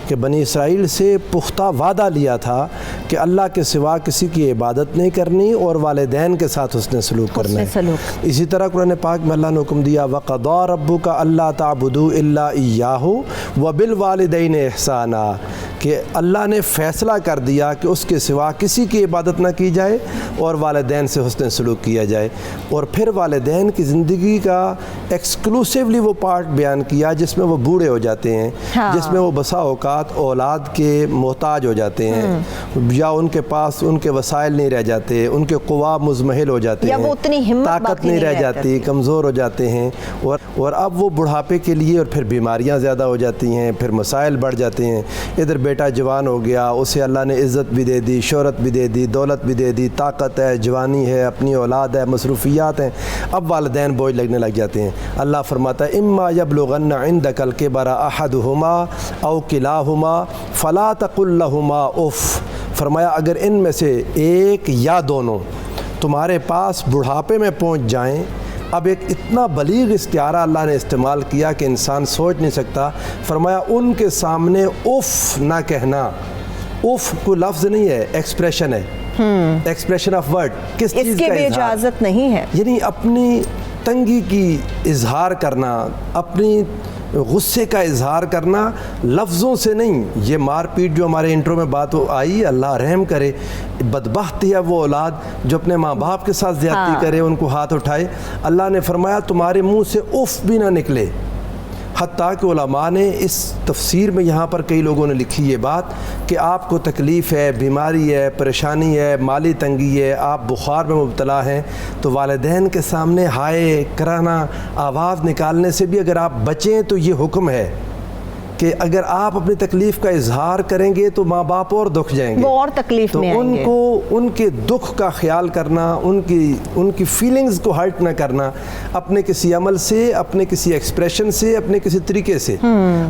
کہ بنی اسرائیل سے پختہ وعدہ لیا تھا کہ اللہ کے سوا کسی کی عبادت نہیں کرنی اور والدین کے ساتھ اس نے سلوک کرنا ہے. اسی طرح قرآن پاک میں اللہ نے حکم دیا وَقَضَىٰ رَبُّكَ أَلَّا تَعْبُدُوا إِلَّا إِيَّاهُ وَبِالْوَالِدَيْنِ إِحْسَانًا, کہ اللہ نے فیصلہ کر دیا کہ اس کے سوا کسی کی عبادت نہ کی جائے اور والدین سے حسن سلوک کیا جائے. اور پھر والدین کی زندگی کا ایکسکلوسیولی وہ پارٹ بیان کیا جس میں وہ بوڑھے ہو جاتے ہیں, جس میں وہ بسا اوقات اولاد کے محتاج ہو جاتے ہیں, یا ان کے پاس ان کے وسائل نہیں رہ جاتے, ان کے قوا مزمحل ہو جاتے ہیں, طاقت نہیں رہ جاتی, کمزور ہو جاتے ہیں, اور اب وہ بڑھاپے کے لیے اور پھر بیماریاں زیادہ ہو جاتی ہیں, پھر مسائل بڑھ جاتے ہیں. ادھر بیٹا جوان ہو گیا, اسے اللہ نے عزت بھی دے دی, شہرت بھی دے دی, دولت بھی دے دی, طاقت ہے, جوانی ہے, اپنی اولاد ہے, مصروفیات ہیں, اب والدین بوجھ لگنے لگ جاتے ہیں. اللہ فرماتا ہے اما یبلغن عندک الکبر احدہما او کلاہما فلا تقل لہما اف, فرمایا اگر ان میں سے ایک یا دونوں تمہارے پاس بڑھاپے میں پہنچ جائیں. اب ایک اتنا بلیغ استعارہ اللہ نے استعمال کیا کہ انسان سوچ نہیں سکتا. فرمایا ان کے سامنے اف نہ کہنا. اف کوئی لفظ نہیں ہے, ایکسپریشن ہے, ایکسپریشن آف ورڈ, کس چیز کا بھی اجازت نہیں ہے, یعنی اپنی تنگی کی اظہار کرنا, اپنی غصے کا اظہار کرنا لفظوں سے نہیں. یہ مار پیٹ جو ہمارے انٹرو میں بات آئی, اللہ رحم کرے, بدبخت ہے وہ اولاد جو اپنے ماں باپ کے ساتھ زیادتی کرے, ان کو ہاتھ اٹھائے. اللہ نے فرمایا تمہارے منہ سے اف بھی نہ نکلے. حتیٰ کہ علماء نے اس تفسیر میں یہاں پر کئی لوگوں نے لکھی یہ بات کہ آپ کو تکلیف ہے, بیماری ہے, پریشانی ہے, مالی تنگی ہے, آپ بخار میں مبتلا ہیں, تو والدین کے سامنے ہائے کرانا, آواز نکالنے سے بھی اگر آپ بچیں تو یہ حکم ہے کہ اگر آپ اپنی تکلیف کا اظہار کریں گے تو ماں باپ اور دکھ جائیں گے, وہ اور تکلیف میں آئیں گے. تو ان کے دکھ کا خیال کرنا, ان کی فیلنگز کو ہرٹ نہ کرنا, اپنے کسی عمل سے, اپنے کسی ایکسپریشن سے, اپنے کسی طریقے سے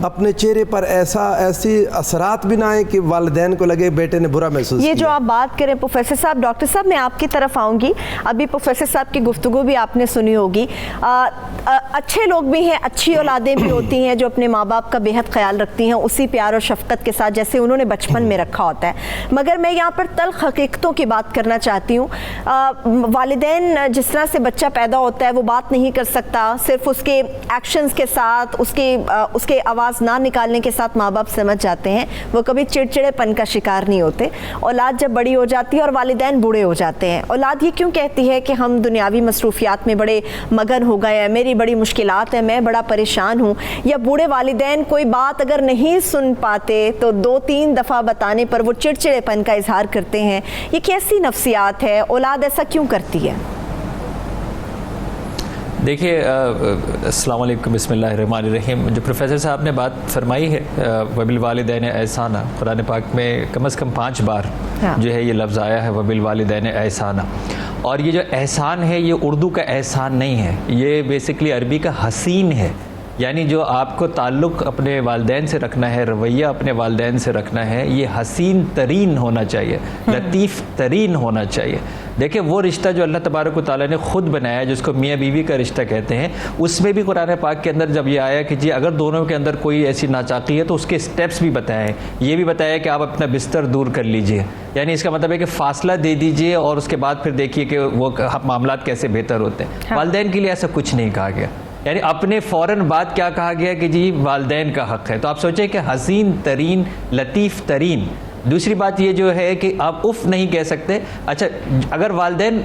اپنے چہرے پر ایسے اثرات بھی نہ آئیں کہ والدین کو لگے بیٹے نے برا محسوس کیا. یہ جو آپ بات کریں پروفیسر صاحب, ڈاکٹر صاحب میں آپ کی طرف آؤں گی. ابھی پروفیسر صاحب کی گفتگو بھی آپ نے سنی ہوگی. اچھے لوگ بھی ہیں, اچھی اولادیں بھی ہوتی ہیں جو اپنے ماں باپ کا بے حد خیال رکھتی ہیں اسی پیار اور شفقت کے ساتھ جیسے انہوں نے بچپن میں رکھا ہوتا ہے. مگر میں یہاں پر تلخ حقیقتوں کی بات کرنا چاہتی ہوں. والدین جس طرح سے بچہ پیدا ہوتا ہے وہ بات نہیں کر سکتا, صرف اس کے ایکشنز کے ساتھ, اس کے آواز نہ نکالنے کے ساتھ ماں باپ سمجھ جاتے ہیں. وہ کبھی چڑچڑے پن کا شکار نہیں ہوتے. اولاد جب بڑی ہو جاتی ہے اور والدین بوڑھے ہو جاتے ہیں, اولاد یہ کیوں کہتی ہے کہ ہم دنیاوی مصروفیات میں بڑے مگن ہو گئے ہیں, میری بڑی مشکلات ہیں, میں بڑا پریشان ہوں. یا بوڑھے والدین کوئی بات اگر نہیں سن پاتے تو 2-3 دفعہ بتانے پر وہ چڑچڑے پن کا اظہار کرتے ہیں. یہ کیسی نفسیات ہے, اولاد ایسا کیوں کرتی ہے؟ دیکھیے السلام علیکم, بسم اللہ الرحمن الرحیم. جو پروفیسر صاحب نے بات فرمائی ہے وبالوالدین احسانا, قرآن پاک میں کم از کم 5 بار جو ہے یہ لفظ آیا ہے وبالوالدین احسانا. اور یہ جو احسان ہے یہ اردو کا احسان نہیں ہے, یہ بیسکلی عربی کا حسین ہے. یعنی جو آپ کو تعلق اپنے والدین سے رکھنا ہے, رویہ اپنے والدین سے رکھنا ہے, یہ حسین ترین ہونا چاہیے, لطیف ترین ہونا چاہیے. دیکھیں وہ رشتہ جو اللہ تبارک و تعالیٰ نے خود بنایا جس کو میاں بیوی کا رشتہ کہتے ہیں, اس میں بھی قرآن پاک کے اندر جب یہ آیا کہ جی اگر دونوں کے اندر کوئی ایسی ناچاقی ہے تو اس کے سٹیپس بھی بتائے ہیں. یہ بھی بتایا کہ آپ اپنا بستر دور کر لیجئے, یعنی اس کا مطلب ہے کہ فاصلہ دے دیجئے اور اس کے بعد پھر دیکھیے کہ وہ معاملات کیسے بہتر ہوتے ہیں. والدین کے لیے ایسا کچھ نہیں کہا گیا, یعنی اپنے فوراً بعد کیا کہا گیا کہ جی والدین کا حق ہے. تو آپ سوچیں کہ حسین ترین, لطیف ترین. دوسری بات یہ جو ہے کہ آپ اف نہیں کہہ سکتے. اچھا اگر والدین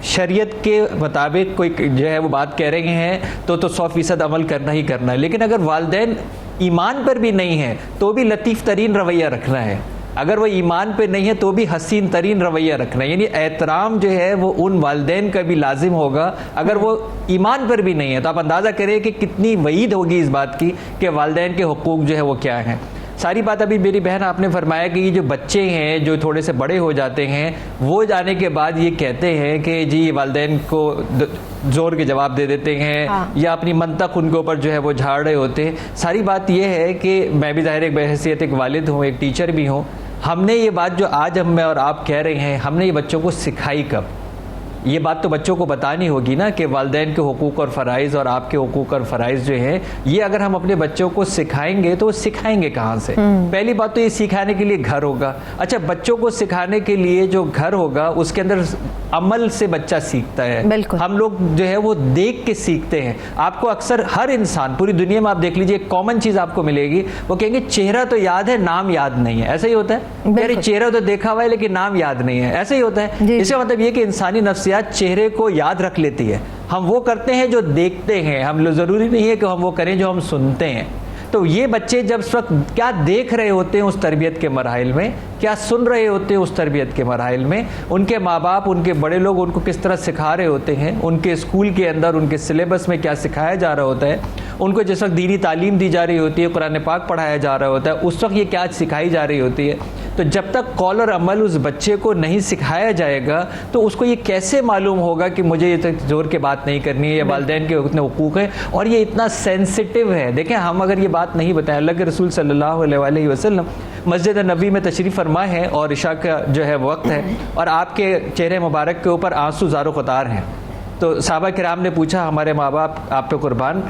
شریعت کے مطابق کوئی جو ہے وہ بات کہہ رہے ہیں تو 100% عمل کرنا ہی کرنا ہے, لیکن اگر والدین ایمان پر بھی نہیں ہیں تو بھی لطیف ترین رویہ رکھنا ہے. اگر وہ ایمان پہ نہیں ہے تو بھی حسین ترین رویہ رکھنا، یعنی احترام جو ہے وہ ان والدین کا بھی لازم ہوگا اگر وہ ایمان پر بھی نہیں ہے. تو آپ اندازہ کریں کہ کتنی وعید ہوگی اس بات کی کہ والدین کے حقوق جو ہے وہ کیا ہیں. ساری بات ابھی میری بہن آپ نے فرمایا کہ یہ جو بچے ہیں جو تھوڑے سے بڑے ہو جاتے ہیں وہ جانے کے بعد یہ کہتے ہیں کہ جی والدین کو زور کے جواب دے دیتے ہیں یا اپنی منطق ان کے اوپر جو ہے وہ جھاڑ رہے ہوتے ہیں. ساری بات یہ ہے کہ میں بھی ظاہر ایک بحیثیت ایک والد ہوں، ایک ٹیچر بھی ہوں. ہم نے یہ بات جو آج ہم میں اور آپ کہہ رہے ہیں ہم نے یہ بچوں کو سکھائی کب؟ یہ بات تو بچوں کو بتانی ہوگی نا کہ والدین کے حقوق اور فرائض اور آپ کے حقوق اور فرائض جو ہیں یہ اگر ہم اپنے بچوں کو سکھائیں گے تو وہ سکھائیں گے کہاں سے؟ پہلی بات تو یہ سکھانے کے لیے گھر ہوگا. اچھا بچوں کو سکھانے کے لیے جو گھر ہوگا اس کے اندر عمل سے بچہ سیکھتا ہے. ہم لوگ جو ہے وہ دیکھ کے سیکھتے ہیں. آپ کو اکثر ہر انسان پوری دنیا میں آپ دیکھ لیجئے ایک کامن چیز آپ کو ملے گی، وہ کہیں گے چہرہ تو یاد ہے نام یاد نہیں ہے. ایسا ہی ہوتا ہے، یعنی چہرہ تو دیکھا ہوا ہے لیکن نام یاد نہیں ہے. ایسا ہی ہوتا ہے. اس کا مطلب یہ کہ انسانی نفسیات چہرے کو یاد رکھ لیتی ہے. ہم وہ کرتے ہیں جو دیکھتے ہیں، ہم لوگ ضروری نہیں ہے کہ ہم وہ کریں جو ہم سنتے ہیں. تو یہ بچے جب اس وقت کیا دیکھ رہے ہوتے ہیں اس تربیت کے مراحل میں، کیا سن رہے ہوتے ہیں اس تربیت کے مراحل میں، ان کے ماں باپ ان کے بڑے لوگ ان کو کس طرح سکھا رہے ہوتے ہیں، ان کے اسکول کے اندر ان کے سلیبس میں کیا سکھایا جا رہا ہوتا ہے، ان کو جس وقت دینی تعلیم دی جا رہی ہوتی ہے، قرآن پاک پڑھایا جا رہا ہوتا ہے، اس وقت یہ کیا سکھائی جا رہی ہوتی ہے. تو جب تک قول اور عمل اس بچے کو نہیں سکھایا جائے گا تو اس کو یہ کیسے معلوم ہوگا کہ مجھے یہ زور کے بات نہیں کرنی ہے یا والدین کے اتنے حقوق ہیں اور یہ اتنا سینسٹیو ہے. دیکھیں ہم اگر یہ بات نہیں بتائیں، اللہ کے رسول صلی اللہ علیہ وسلم مسجد نبوی میں تشریف فرما ہے اور عشاء کا جو ہے وقت ہے اور آپ کے چہرے مبارک کے اوپر آنسو زار و قطار ہیں. تو صحابہ کرام نے پوچھا ہمارے ماں باپ آپ پہ قربان،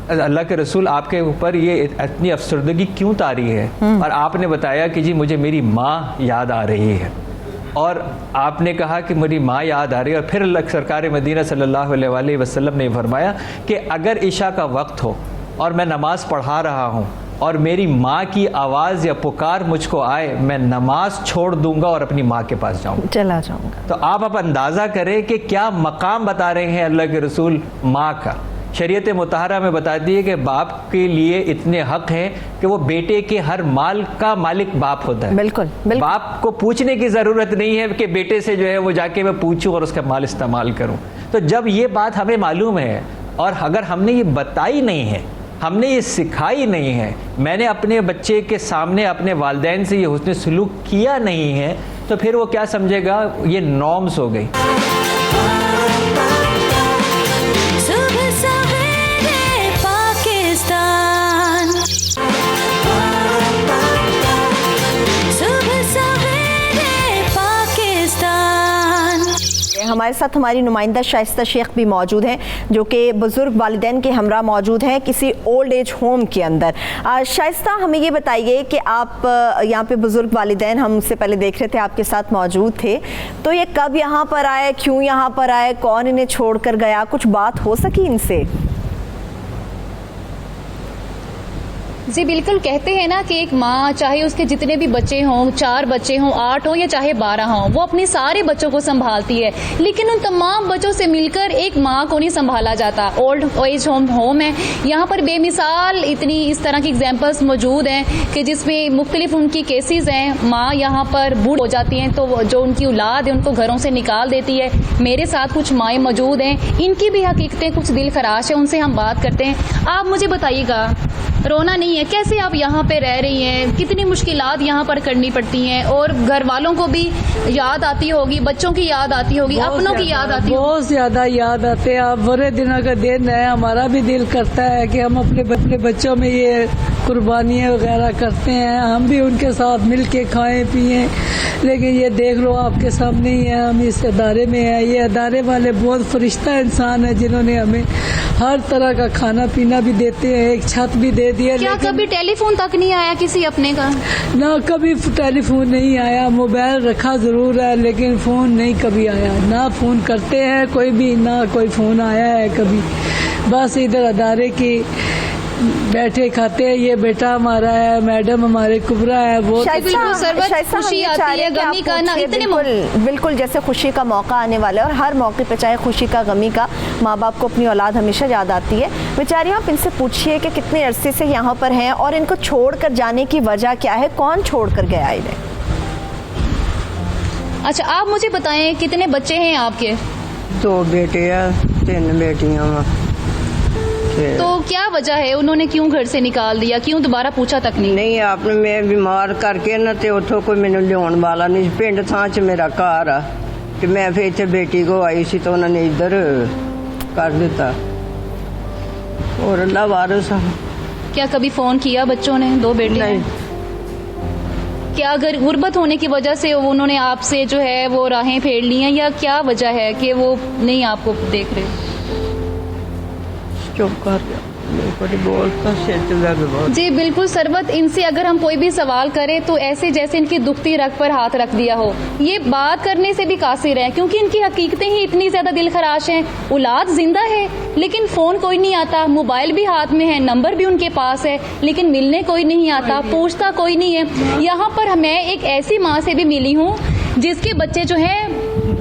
اللہ کے رسول آپ کے اوپر یہ اتنی افسردگی کیوں طاری ہے؟ اور آپ نے بتایا کہ جی مجھے میری ماں یاد آ رہی ہے. اور آپ نے کہا کہ میری ماں یاد آ رہی ہے. اور پھر اللہ سرکار مدینہ صلی اللہ علیہ وسلم نے فرمایا کہ اگر عشاء کا وقت ہو اور میں نماز پڑھا رہا ہوں اور میری ماں کی آواز یا پکار مجھ کو آئے، میں نماز چھوڑ دوں گا اور اپنی ماں کے پاس چلا جاؤں گا. تو آپ اندازہ کریں کہ کیا مقام بتا رہے ہیں اللہ کے رسول ماں کا. شریعت مطہرہ میں بتاتی ہے کہ باپ کے لیے اتنے حق ہیں کہ وہ بیٹے کے ہر مال کا مالک باپ ہوتا ہے. بالکل. باپ کو پوچھنے کی ضرورت نہیں ہے کہ بیٹے سے جو ہے وہ جا کے میں پوچھوں اور اس کا مال استعمال کروں. تو جب یہ بات ہمیں معلوم ہے اور اگر ہم نے یہ بتائی نہیں ہے، ہم نے یہ سکھائی نہیں ہے، میں نے اپنے بچے کے سامنے اپنے والدین سے یہ حسن سلوک کیا نہیں ہے، تو پھر وہ کیا سمجھے گا؟ یہ نارمس ہو گئی. ہمارے ساتھ ہماری نمائندہ شائستہ شیخ بھی موجود ہیں جو کہ بزرگ والدین کے ہمراہ موجود ہیں کسی اولڈ ایج ہوم کے اندر. شائستہ ہمیں یہ بتائیے کہ آپ یہاں پہ بزرگ والدین ہم سے پہلے دیکھ رہے تھے آپ کے ساتھ موجود تھے، تو یہ کب یہاں پر آئے، کیوں یہاں پر آئے، کون انہیں چھوڑ کر گیا، کچھ بات ہو سکی ان سے؟ جی بالکل، کہتے ہیں نا کہ ایک ماں چاہے اس کے جتنے بھی بچے ہوں، 4 بچے ہوں، 8 ہوں یا چاہے 12 ہوں، وہ اپنے سارے بچوں کو سنبھالتی ہے، لیکن ان تمام بچوں سے مل کر ایک ماں کو نہیں سنبھالا جاتا. اولڈ ایج ہوم ہے یہاں پر بے مثال اتنی اس طرح کی ایگزامپلس موجود ہیں کہ جس میں مختلف ان کی کیسز ہیں. ماں یہاں پر بوڑھ ہو جاتی ہیں تو جو ان کی اولاد ہے ان کو گھروں سے نکال دیتی ہے. میرے ساتھ کچھ مائیں موجود ہیں، ان کی بھی حقیقتیں کچھ دل خراش ہے، ان سے ہم بات کرتے ہیں. آپ مجھے بتائیے گا، رونا نہیں ہے، کیسے آپ یہاں پہ رہ رہی ہیں، کتنی مشکلات یہاں پر کرنی پڑتی ہیں، اور گھر والوں کو بھی یاد آتی ہوگی، بچوں کی یاد آتی ہوگی، اپنوں کی یاد آتی ہوگی؟ بہت زیادہ یاد آتے ہیں. آپ برے دنوں کا دن ہے، ہمارا بھی دل کرتا ہے کہ ہم اپنے بچوں میں یہ قربانیاں وغیرہ کرتے ہیں، ہم بھی ان کے ساتھ مل کے کھائیں پیئیں. لیکن یہ دیکھ لو آپ کے سامنے ہی ہے، ہم اس ادارے میں ہیں. یہ ادارے والے بہت فرشتہ انسان ہیں جنہوں نے ہمیں ہر طرح کا کھانا پینا بھی دیتے ہیں، ایک چھت بھی دے دیا. کیا کبھی ٹیلی فون تک نہیں آیا کسی اپنے کا؟ نہ کبھی ٹیلی فون نہیں آیا. موبائل رکھا ضرور ہے لیکن فون نہیں کبھی آیا. نہ فون کرتے ہیں کوئی بھی، نہ کوئی فون آیا ہے کبھی. بس ادھر ادارے کی بیٹھے کھاتے ہیں. یہ بیٹا ہمارا ہے، میڈم ہمارے کبرا ہے. وہ خوشی آتی ہے، غمی کا نا بالکل جیسے خوشی کا موقع آنے والا ہے اور ہر موقع پہ چاہے خوشی کا غمی کا ماں باپ کو اپنی اولاد ہمیشہ یاد آتی ہے. بیچاری آپ ان سے پوچھیے کہ کتنے عرصے سے یہاں پر ہیں اور ان کو چھوڑ کر جانے کی وجہ کیا ہے، کون چھوڑ کر گیا انہیں؟ اچھا آپ مجھے بتائیں کتنے بچے ہیں آپ کے؟ 2 بیٹے ہیں 3 بیٹیاں ہیں. تو کیا وجہ ہے انہوں نے کیوں گھر سے نکال دیا, کیوں دوبارہ پوچھا تک نہیں؟ نہیں آپ نے میں بیمار کر کے نا تے اتوں کوئی مینوں لیاؤن والا نہیں, پنڈ تھاں چ میرا گھر آ کہ میں پھر اتنے بیٹی کو آئی سی تو انہوں نے ادھر کر دیتا. اور اللہ وارث. کیا کبھی فون کیا بچوں نے؟ 2 بیٹے نہیں. کیا غربت ہونے کی وجہ سے انہوں نے آپ سے جو ہے وہ راہیں پھیر لی ہیں, یا کیا وجہ ہے کہ وہ نہیں آپ کو دیکھ رہے؟ چپ کر جی بالکل سربت, ان سے اگر ہم کوئی بھی سوال کریں تو ایسے جیسے ان کی دکھتی رگ پر ہاتھ رکھ دیا ہو. یہ بات کرنے سے بھی قاصر ہیں کیونکہ ان کی حقیقتیں ہی اتنی زیادہ دل خراش ہیں. اولاد زندہ ہے لیکن فون کوئی نہیں آتا, موبائل بھی ہاتھ میں ہے, نمبر بھی ان کے پاس ہے, لیکن ملنے کوئی نہیں آتا, پوچھتا کوئی نہیں ہے. یہاں پر میں ایک ایسی ماں سے بھی ملی ہوں جس کے بچے جو ہیں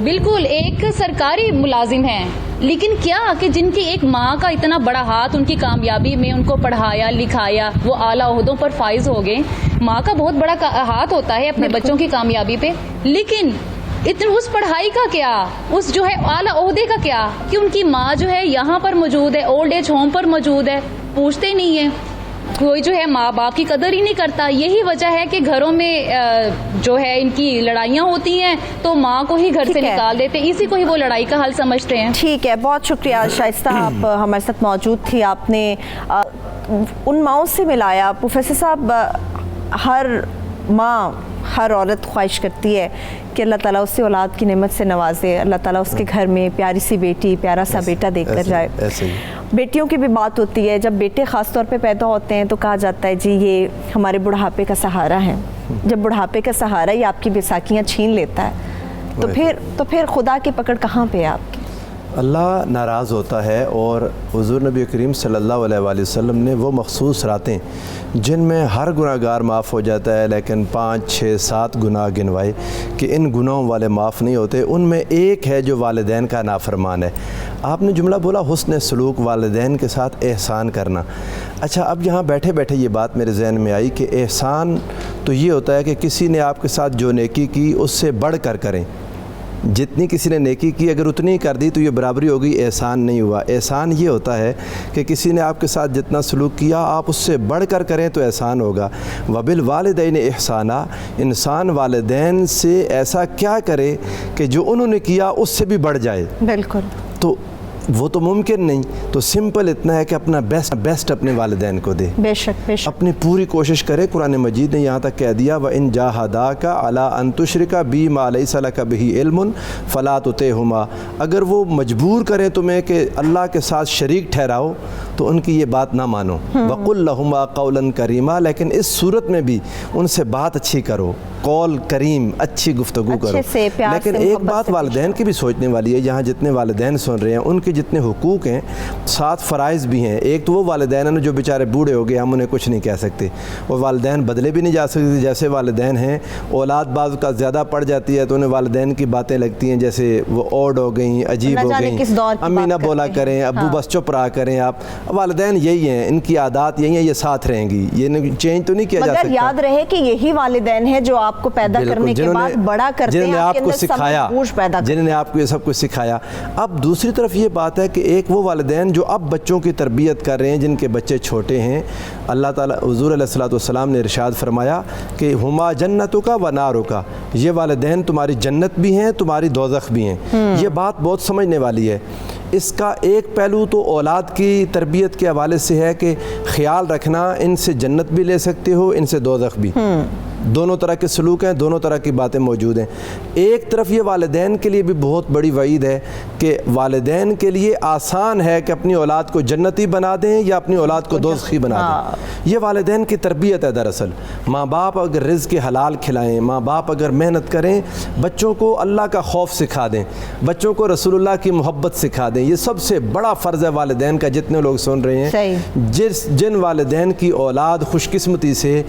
بالکل ایک سرکاری ملازم ہیں, لیکن کیا کہ جن کی ایک ماں کا اتنا بڑا ہاتھ ان کی کامیابی میں, ان کو پڑھایا لکھایا, وہ اعلیٰ عہدوں پر فائز ہو گئے. ماں کا بہت بڑا ہاتھ ہوتا ہے اپنے بچوں کی کامیابی پہ, لیکن اس پڑھائی کا کیا, اس جو ہے اعلیٰ عہدے کا کیا کہ ان کی ماں جو ہے یہاں پر موجود ہے, اولڈ ایج ہوم پر موجود ہے, پوچھتے ہی نہیں ہے. کوئی جو ہے ماں باپ کی قدر ہی نہیں کرتا. یہی وجہ ہے کہ گھروں میں جو ہے ان کی لڑائیاں ہوتی ہیں تو ماں کو ہی گھر سے نکال دیتے, اسی کو ہی وہ لڑائی کا حل سمجھتے ہیں. ٹھیک ہے, بہت شکریہ شائستہ, آپ ہمارے ساتھ موجود تھی, آپ نے ان ماؤں سے ملایا. پروفیسر صاحب, ہر ماں ہر عورت خواہش کرتی ہے کہ اللہ تعالیٰ اس سے اولاد کی نعمت سے نوازے, اللہ تعالیٰ اس کے گھر میں پیاری سی بیٹی, پیارا سا بیٹا دے کر جائے. بیٹیوں کی بھی بات ہوتی ہے, جب بیٹے خاص طور پہ پیدا ہوتے ہیں تو کہا جاتا ہے جی یہ ہمارے بڑھاپے کا سہارا ہے. جب بڑھاپے کا سہارا ہی آپ کی بیساکیاں چھین لیتا ہے تو پھر خدا کی پکڑ کہاں پہ ہے آپ کی؟ اللہ ناراض ہوتا ہے. اور حضور نبی کریم صلی اللہ علیہ وآلہ وسلم نے وہ مخصوص راتیں جن میں ہر گناہ گار معاف ہو جاتا ہے, لیکن 5 6 7 گناہ گنوائے کہ ان گناہوں والے معاف نہیں ہوتے. ان میں ایک ہے جو والدین کا نافرمان ہے. آپ نے جملہ بولا حسن سلوک, والدین کے ساتھ احسان کرنا. اچھا, اب یہاں بیٹھے بیٹھے یہ بات میرے ذہن میں آئی کہ احسان تو یہ ہوتا ہے کہ کسی نے آپ کے ساتھ جو نیکی کی اس سے بڑھ کر کریں. جتنی کسی نے نیکی کی اگر اتنی کر دی تو یہ برابری ہوگی, احسان نہیں ہوا. احسان یہ ہوتا ہے کہ کسی نے آپ کے ساتھ جتنا سلوک کیا آپ اس سے بڑھ کر کریں تو احسان ہوگا. وبالوالدین احسانا, انسان والدین سے ایسا کیا کرے کہ جو انہوں نے کیا اس سے بھی بڑھ جائے. بالکل, تو وہ تو ممکن نہیں. تو سمپل اتنا ہے کہ اپنا بیسٹ اپنے والدین کو دے. بے شک اپنی پوری کوشش کرے. قرآن مجید نے یہاں تک کہہ دیا وَإِن جَاهَدَاكَ عَلَىٰ أَن تُشْرِكَ بِي مَا لَيْسَ لَكَ بِهِ عِلْمٌ فَلَا تُطِعْهُمَا, اگر وہ مجبور کریں تمہیں کہ اللہ کے ساتھ شریک ٹھہراؤ تو ان کی یہ بات نہ مانو. وَقُلْ لَهُمَا قَوْلًا كَرِيمًا, لیکن اس صورت میں بھی ان سے بات اچھی کرو, قول کریم, اچھی گفتگو کرو. لیکن ایک بات والدین کی بھی سوچنے والی ہے, یہاں جتنے والدین سن رہے ہیں ان کے جتنے حقوق ہیں 7 فرائض بھی ہیں. ایک تو وہ والدین ہیں جو بیچارے بوڑھے ہو گئے, ہم انہیں کچھ نہیں کہہ سکتے, وہ والدین بدلے بھی نہیں جا سکتے. جیسے والدین ہیں, اولاد بعض کا زیادہ پڑ جاتی ہے تو انہیں والدین کی باتیں لگتی ہیں جیسے وہ اوڈ ہو گئیں, عجیب ہو گئیں, امی نہ بولا کریں, ابو بس چپ رہا کریں. آپ والدین یہی ہیں, ان کی عادات یہی ہیں, یہ ساتھ رہیں گی, یہ چینج تو نہیں کیا جا سکتا. مگر یاد رہے کہ یہی والدین ہیں جو آپ کو پیدا کرنے کے بعد بڑا کرتے ہیں, جنہوں نے آپ کو سکھایا, جنہوں نے آپ کو یہ سب کچھ سکھایا. اب دوسری طرف یہ بات ہے کہ ایک وہ والدین جو اب بچوں کی تربیت کر رہے ہیں جن کے بچے چھوٹے ہیں. اللہ تعالیٰ حضور علیہ الصلوۃ والسلام نے ارشاد فرمایا کہ ہما جنتک و نارک, یہ والدین تمہاری جنت بھی ہیں تمہاری دوزخ بھی ہیں. یہ بات بہت سمجھنے والی ہے. اس کا ایک پہلو تو اولاد کی تربیت کے حوالے سے ہے کہ خیال رکھنا, ان سے جنت بھی لے سکتے ہو, ان سے دوزخ بھی. دونوں طرح کے سلوک ہیں, دونوں طرح کی باتیں موجود ہیں. ایک طرف یہ والدین کے لیے بھی بہت بڑی وعید ہے کہ والدین کے لیے آسان ہے کہ اپنی اولاد کو جنتی بنا دیں یا اپنی اولاد کو دوزخی بنا دیں. یہ والدین کی تربیت ہے. دراصل ماں باپ اگر رزق حلال کھلائیں, ماں باپ اگر محنت کریں, بچوں کو اللہ کا خوف سکھا دیں, بچوں کو رسول اللہ کی محبت سکھا دیں, یہ سب سے بڑا فرض ہے والدین کا. جتنے لوگ سن رہے ہیں, جن والدین کی اولاد خوش قسمتی سے